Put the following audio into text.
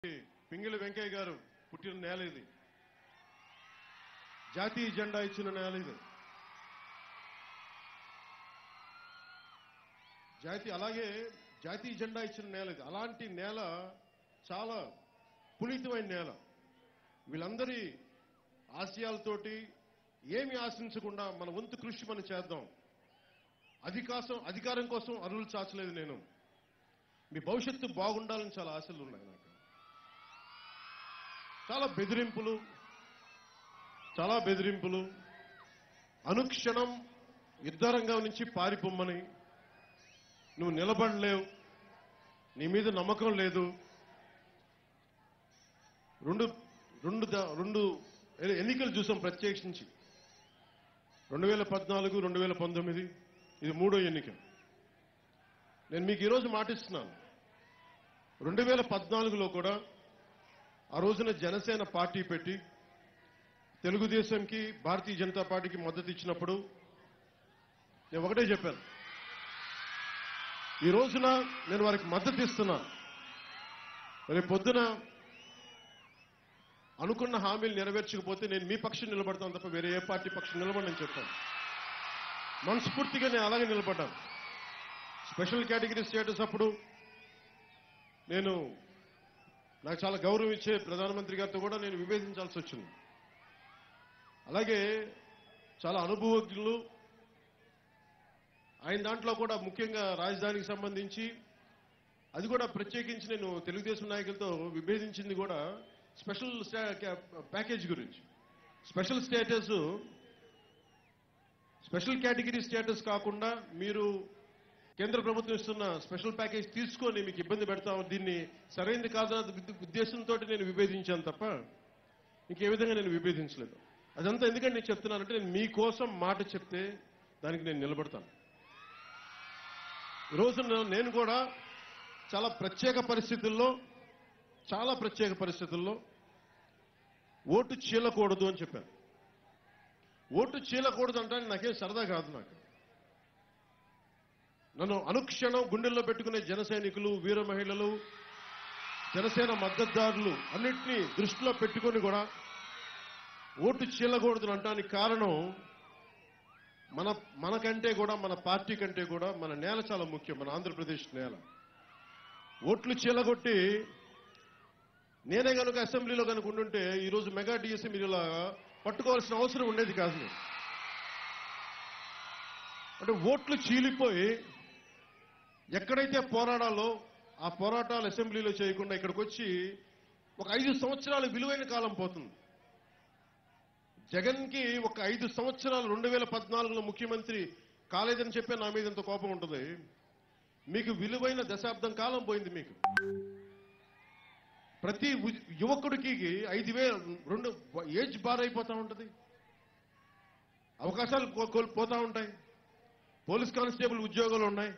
పింగిలి వెంకయ్య గారు పుట్టిన నేల ఇది. జాతీయ జెండా ఇచ్చిన నేల ఇది. అలాగే జాతీయ జెండా ఇచ్చిన నేల ఇది. అలాంటి నేల చాలా పునీతమైన నేల. వీళ్ళందరి ఆశయాలతోటి ఏమి ఆశించకుండా మన వంతు కృషి మనం చేద్దాం. అధికారం కోసం అరువులు చాచలేదు నేను. మీ భవిష్యత్తు బాగుండాలని చాలా ఆశలు ఉన్నాయి నాకు. చాలా బెదిరింపులు, అనుక్షణం యుద్ధరంగం నుంచి పారిపోమ్మని, నువ్వు నిలబడలేవు, నీ మీద నమ్మకం లేదు. రెండు ఎన్నికలు చూసాం ప్రత్యేకించి, 2014, 2019. ఇది 3వ ఎన్నిక. నేను మీకు ఈరోజు మాటిస్తున్నాను, 2014లో కూడా ఆ రోజున జనసేన పార్టీ పెట్టి తెలుగుదేశంకి, భారతీయ జనతా పార్టీకి మద్దతు ఇచ్చినప్పుడు నేను ఒకటే చెప్పాను, ఈ రోజున నేను వారికి మద్దతు ఇస్తున్నా. రేపు పొద్దున అనుకున్న హామీలు నెరవేర్చకపోతే నేను మీ పక్షం నిలబడతాను తప్ప వేరే ఏ పార్టీ పక్షం నిలబడని చెప్పాను. మనస్ఫూర్తిగా నేను అలాగే నిలబడ్డాను. స్పెషల్ కేటగిరీ స్టేటస్ అప్పుడు నాకు చాలా గౌరవం ఇచ్చే ప్రధానమంత్రి గారితో కూడా నేను విభేదించాల్సి వచ్చింది. అలాగే చాలా అనుభవజ్ఞులు ఆయన దాంట్లో కూడా, ముఖ్యంగా రాజధానికి సంబంధించి అది కూడా ప్రత్యేకించి నేను తెలుగుదేశం నాయకులతో విభేదించింది కూడా స్పెషల్ ప్యాకేజ్ గురించి. స్పెషల్ కేటగిరీ స్టేటస్ కాకుండా మీరు కేంద్ర ప్రభుత్వం ఇస్తున్న స్పెషల్ ప్యాకేజ్ తీసుకొని మీకు ఇబ్బంది పెడతాం, దీన్ని సరైనది కాదన్న ఉద్దేశంతో నేను విభేదించాను తప్ప ఇంకే విధంగా నేను విభేదించలేదు. అదంతా ఎందుకంటే నేను చెప్తున్నానంటే, నేను మీకోసం మాట చెప్తే దానికి నేను నిలబడతాను. ఈరోజు నేను కూడా చాలా ప్రత్యేక పరిస్థితుల్లో ఓటు చీలకూడదు అని చెప్పాను. ఓటు చీలకూడదు అంటే నాకేం సరదా కాదు. నన్ను అనుక్షణం గుండెల్లో పెట్టుకునే జన సైనికులు, వీర మహిళలు, జనసేన మద్దతుదారులు అన్నింటినీ దృష్టిలో పెట్టుకొని కూడా ఓటు చీలకూడదు అంటానికి కారణం, మనకంటే కూడా, మన పార్టీ కంటే కూడా మన నేల చాలా ముఖ్యం. మన ఆంధ్రప్రదేశ్ నేల. ఓట్లు చీలగొట్టి నేనే కనుక అసెంబ్లీలో కనుక ఉండుంటే ఈరోజు మెగా డిఎస్సీ మీరు ఇలా పట్టుకోవాల్సిన అవసరం ఉండేది కాదు. అంటే ఓట్లు చీలిపోయి ఎక్కడైతే పోరాడాలో ఆ పోరాటాలు అసెంబ్లీలో చేయకుండా ఇక్కడికి వచ్చి ఒక 5 సంవత్సరాలు విలువైన కాలం పోతుంది. జగన్కి ఒక 5 సంవత్సరాలు 2014లో ముఖ్యమంత్రి కాలేదని చెప్పే నా మీద ఎంత కోపం ఉంటుంది. మీకు విలువైన దశాబ్దం కాలం పోయింది. మీకు ప్రతి యువకుడికి 5,000 ఏజ్ బార్ అయిపోతూ ఉంటుంది. అవకాశాలు కోల్పోతూ ఉంటాయి. పోలీస్ కానిస్టేబుల్ ఉద్యోగాలు ఉన్నాయి.